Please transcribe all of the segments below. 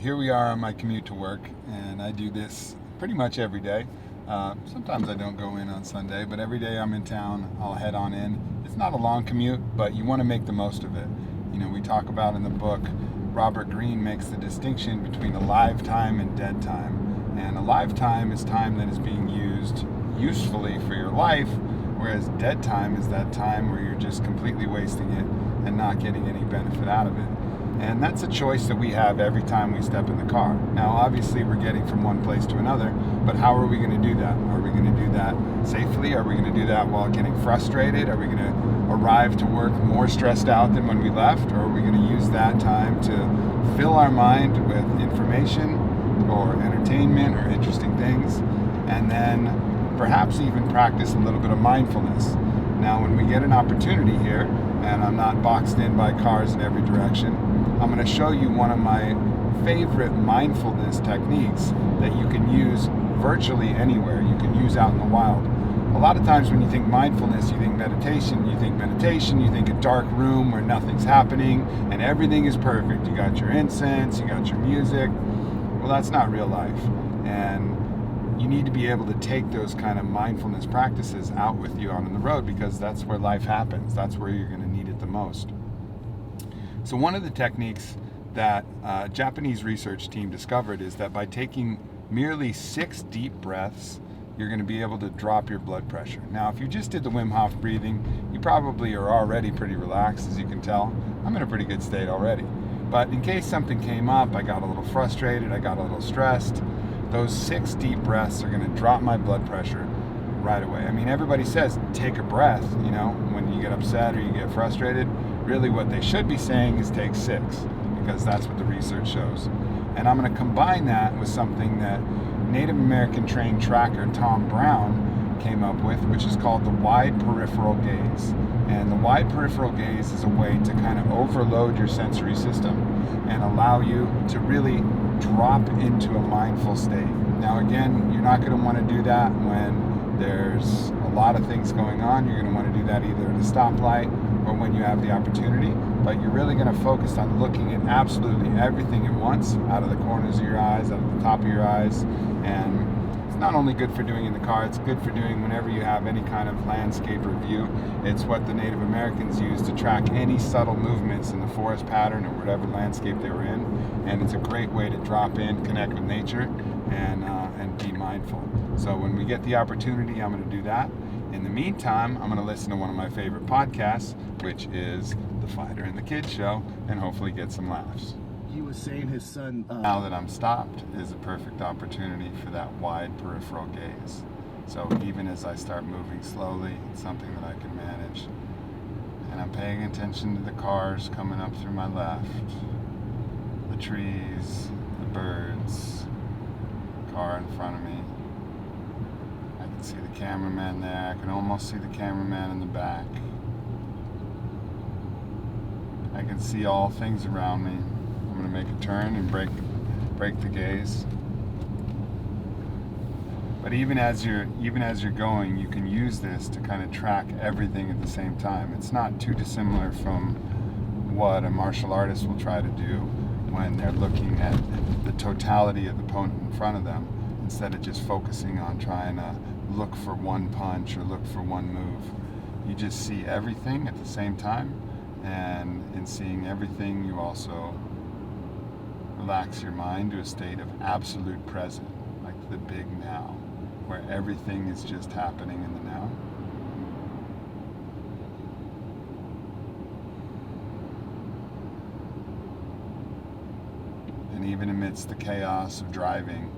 here we are on my commute to work, and I do this pretty much every day. Sometimes I don't go in on Sunday, but every day I'm in town, I'll head on in. It's not a long commute, but you want to make the most of it. You know, we talk about in the book, Robert Greene makes the distinction between alive time and dead time. And alive time is time that is being used usefully for your life, whereas dead time is that time where you're just completely wasting it and not getting any benefit out of it. And that's a choice that we have every time we step in the car. Now, obviously, we're getting from one place to another, but how are we going to do that? Are we going to do that safely? Are we going to do that while getting frustrated? Are we going to arrive to work more stressed out than when we left? Or are we going to use that time to fill our mind with information or entertainment or interesting things, and then perhaps even practice a little bit of mindfulness? Now, when we get an opportunity here, and I'm not boxed in by cars in every direction, I'm going to show you one of my favorite mindfulness techniques that you can use virtually anywhere. You can use out in the wild. A lot of times when you think mindfulness, you think meditation. You think a dark room where nothing's happening and everything is perfect. You got your incense, you got your music. Well, that's not real life. And you need to be able to take those kind of mindfulness practices out with you on the road, because that's where life happens. That's where you're going to need it the most. So one of the techniques that a Japanese research team discovered is that by taking merely 6 deep breaths, you're going to be able to drop your blood pressure. Now, if you just did the Wim Hof breathing, you probably are already pretty relaxed, as you can tell. I'm in a pretty good state already. But in case something came up, I got a little frustrated, I got a little stressed, those 6 deep breaths are going to drop my blood pressure right away. I mean, everybody says take a breath, you know, when you get upset or you get frustrated. Really what they should be saying is take 6, because that's what the research shows. And I'm going to combine that with something that Native American trained tracker Tom Brown came up with, which is called the wide-peripheral gaze. And the wide-peripheral gaze is a way to kind of overload your sensory system and allow you to really drop into a mindful state. Now, again, you're not going to want to do that when there's a lot of things going on. You're going to want to do that either at a stoplight or when you have the opportunity, but you're really going to focus on looking at absolutely everything at once, out of the corners of your eyes, out of the top of your eyes. And it's not only good for doing in the car, it's good for doing whenever you have any kind of landscape or view. It's what the Native Americans used to track any subtle movements in the forest pattern or whatever landscape they were in. And it's a great way to drop in, connect with nature, and be mindful. So when we get the opportunity, I'm going to do that. In the meantime, I'm going to listen to one of my favorite podcasts, which is The Fighter and the Kid Show, and hopefully get some laughs. He was saying his son... Now that I'm stopped is a perfect opportunity for that wide peripheral gaze. So even as I start moving slowly, it's something that I can manage. And I'm paying attention to the cars coming up through my left, the trees, the birds, the car in front of me. I can see the cameraman there. I can almost see the cameraman in the back. I can see all things around me. I'm going to make a turn and break the gaze. But even as you're going, you can use this to kind of track everything at the same time. It's not too dissimilar from what a martial artist will try to do when they're looking at the totality of the opponent in front of them, instead of just focusing on trying to look for one punch or look for one move. You just see everything at the same time, and in seeing everything, you also relax your mind to a state of absolute present, like the big now, where everything is just happening in the now. And even amidst the chaos of driving,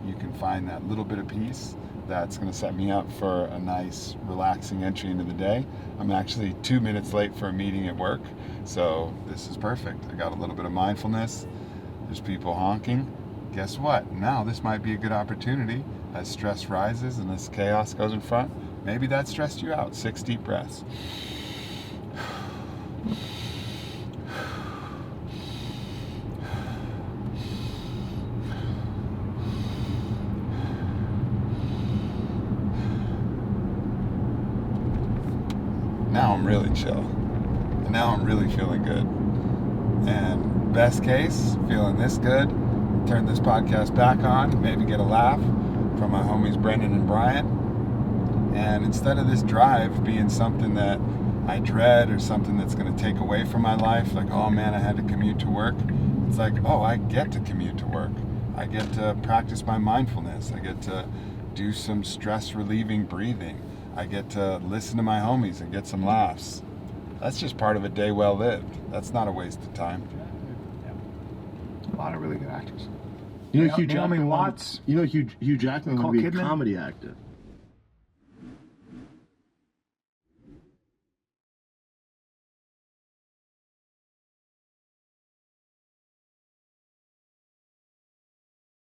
you can find that little bit of peace that's going to set me up for a nice, relaxing entry into the day. I'm actually 2 minutes late for a meeting at work, so this is perfect. I got a little bit of mindfulness. There's people honking. Guess what? Now this might be a good opportunity as stress rises and this chaos goes in front. Maybe that stressed you out. 6 deep breaths. Now I'm really chill. And now I'm really feeling good. And best case, feeling this good, turn this podcast back on, maybe get a laugh from my homies Brendan and Brian. And instead of this drive being something that I dread or something that's going to take away from my life, like, oh man, I had to commute to work, it's like, oh, I get to commute to work. I get to practice my mindfulness. I get to do some stress relieving breathing. I get to listen to my homies and get some laughs. That's just part of a day well lived. That's not a waste of time. A lot of really good actors. You know, Hugh Naomi Jackman. Watts. You know, Hugh Jackman Nicole wanted to be a Kidman. comedy actor.